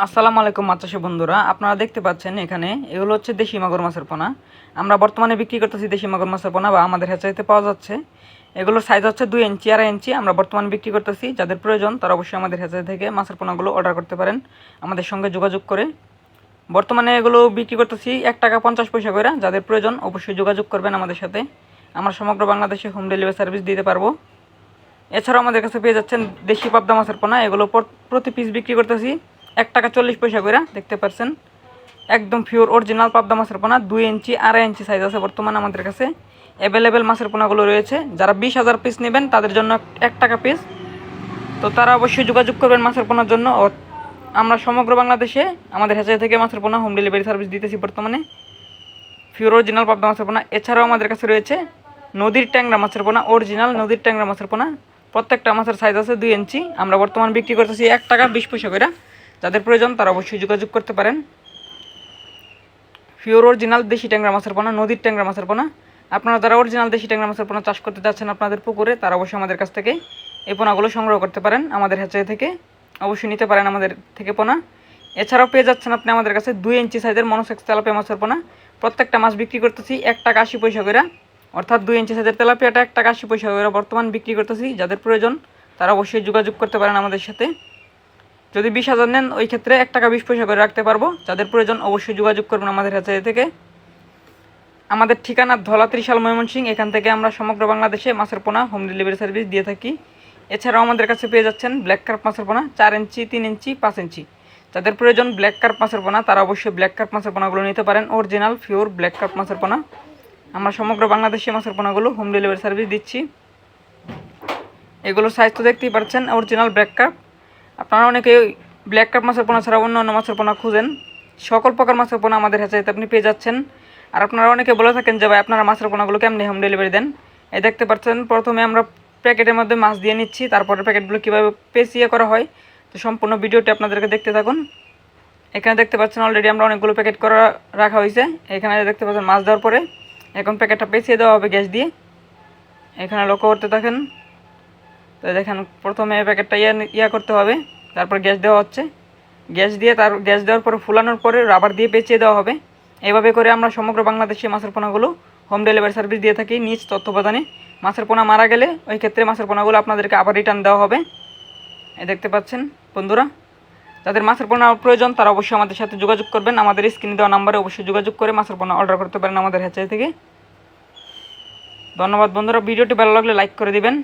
আসসালামু আলাইকুম মাছ চাষী বন্ধুরা, আপনারা দেখতে পাচ্ছেন এখানে এগুলো হচ্ছে দেশি মাগুর মাছের পোনা। আমরা বর্তমানে বিক্রি করতেছি দেশি মাগুর মাছের পোনা, বা আমাদের হ্যাচারিতে পাওয়া যাচ্ছে। এগুলোর সাইজ হচ্ছে 2 ইঞ্চি 2.5 ইঞ্চি। আমরা বর্তমানে বিক্রি করতেছি। যাদের প্রয়োজন তারা অবশ্যই আমাদের হ্যাচারি থেকে মাছের পোনাগুলো অর্ডার করতে পারেন আমাদের সঙ্গে যোগাযোগ করে। বর্তমানে এগুলো বিক্রি করতেছি 1 টাকা 50 পয়সা করে। যাদের প্রয়োজন অবশ্যই যোগাযোগ করবেন আমাদের সাথে। আমরা সমগ্র বাংলাদেশে হোম ডেলিভারি সার্ভিস দিতে পারবো। এছাড়াও আমাদের কাছে পেয়ে যাচ্ছেন দেশি পাবদা মাছের পোনা। এগুলো প্রতি পিস বিক্রি করতেছি 1 টাকা 40 পয়সা করে। দেখতে পাচ্ছেন একদম পিওর অরিজিনাল পাবদা মাছের পোনা। 2 ইঞ্চি 2.5 ইঞ্চি সাইজ আছে বর্তমানে আমাদের কাছে অ্যাভেলেবেল মাছের পোনাগুলো রয়েছে। যারা 20,000 পিস নেবেন তাদের জন্য 1 টাকা পিস। তো তারা অবশ্যই যোগাযোগ করবেন মাছের পোনার জন্য। আমরা সমগ্র বাংলাদেশে আমাদের হ্যাচারি থেকে মাছের পোনা হোম ডেলিভারি সার্ভিস দিতেছি বর্তমানে, পিওর অরিজিনাল পাবদা মাছের পোনা। এছাড়াও আমাদের কাছে রয়েছে নদীর ট্যাংরা মাছের পোনা, অরিজিনাল নদীর ট্যাংরা মাছের পোনা। প্রত্যেকটা মাছের সাইজ আছে 2 ইঞ্চি। আমরা বর্তমান বিক্রি করতেছি 1 টাকা 20 পয়সা করে। যাদের প্রয়োজন তারা অবশ্যই যোগাযোগ করতে পারেন। পিওর অরিজিনাল দেশি ট্যাংরা মাছের পোনা, নদীর ট্যাংরা মাছের পোনা। আপনারা যারা অরিজিনাল দেশি ট্যাংরা মাছের পোনা চাষ করতে যাচ্ছেন আপনাদের পুকুরে, তারা অবশ্যই আমাদের কাছ থেকে এই পোনাগুলো সংগ্রহ করতে পারেন। আমাদের হ্যাচারি থেকে অবশ্যই নিতে পারেন আমাদের থেকে পোনা। এছাড়াও পেয়ে যাচ্ছেন আপনি আমাদের কাছে 2 ইঞ্চি সাইজের মনোসেক্স তেলাপিয়া মাছের পোনা। প্রত্যেকটা মাছ বিক্রি করতেছি 1 টাকা 80 পয়সা করে। অর্থাৎ 2 ইঞ্চি সাইজের তেলাপিয়াটা 1 টাকা 80 পয়সা করে বর্তমান বিক্রি করতেছি। যাদের প্রয়োজন তারা অবশ্যই যোগাযোগ করতে পারেন আমাদের সাথে। যদি 20,000 নেন ওই ক্ষেত্রে 1 টাকা 20 পয়সা করে রাখতে পারবো। যাদের প্রয়োজন অবশ্যই যোগাযোগ করবেন আমাদের হ্যাচারি থেকে। আমাদের ঠিকানা ধলা ত্রিশাল ময়মনসিংহ। এখান থেকে আমরা সমগ্র বাংলাদেশে মাছের পোনা হোম ডেলিভারি সার্ভিস দিয়ে থাকি। এছাড়াও আমাদের কাছে পেয়ে যাচ্ছেন ব্ল্যাক কার্প মাছের পোনা 4 ইঞ্চি 3 ইঞ্চি 5 ইঞ্চি। যাদের প্রয়োজন ব্ল্যাক কার্প মাছের পোনা তারা অবশ্যই ব্ল্যাক কার্প মাছের পোনাগুলো নিতে পারেন, অরিজিনাল পিওর ব্ল্যাক কার্প মাছের পোনা। আমরা সমগ্র বাংলাদেশে মাছের পোনাগুলো হোম ডেলিভারি সার্ভিস দিচ্ছি। এগুলোর সাইজ তো দেখতেই পাচ্ছেন, অরিজিনাল ব্ল্যাক কার্প। আপনারা অনেকে ব্ল্যাক কার্প মাছের পোনা ছাড়া অন্য অন্য মাছের পোনা খুঁজেন, সকল প্রকার মাছের পোনা আমাদের হ্যাচারিতে আপনি পেয়ে যাচ্ছেন। আর আপনারা অনেকে বলে থাকেন যে ভাই আপনারা মাছের পোনাগুলো কেমনি হোম ডেলিভারি দেন। এই দেখতে পাচ্ছেন প্রথমে আমরা প্যাকেটের মধ্যে মাছ দিয়ে নিচ্ছি, তারপরে প্যাকেটগুলো কীভাবে পেঁচিয়ে করা হয়। তো সম্পূর্ণ ভিডিওটি আপনাদেরকে দেখতে থাকুন। এখানে দেখতে পাচ্ছেন অলরেডি আমরা অনেকগুলো প্যাকেট করা রাখা হয়েছে। এখানে দেখতে পাচ্ছেন মাছ দেওয়ার পরে এখন প্যাকেটটা পেঁচিয়ে দেওয়া হবে গ্যাস দিয়ে। এখানে লক্ষ্য করতে থাকেন। তো দেখেন প্রথমে প্যাকেটটা ইয়া করতে হবে, তারপর গ্যাস দেওয়া হচ্ছে। গ্যাস দেওয়ার পরে ফুলানোর পরে রাবার দিয়ে পেঁচিয়ে দেওয়া হবে। এইভাবে করে আমরা সমগ্র বাংলাদেশে মাছের পোনাগুলো হোম ডেলিভারি সার্ভিস দিয়ে থাকি নিজ তত্ত্বাবধানে। মাছের পোনা মারা গেলে ওই ক্ষেত্রে মাছের পোনাগুলো আপনাদেরকে আবার রিটার্ন দেওয়া হবে। এই দেখতে পাচ্ছেন বন্ধুরা, যাদের মাছের পোনা প্রয়োজন তারা অবশ্যই আমাদের সাথে যোগাযোগ করবেন। আমাদের স্ক্রিনে দেওয়া নাম্বারে অবশ্যই যোগাযোগ করে মাছের পোনা অর্ডার করতে পারেন আমাদের হ্যাচারি থেকে। ধন্যবাদ বন্ধুরা, ভিডিওটি ভালো লাগলে লাইক করে দিবেন।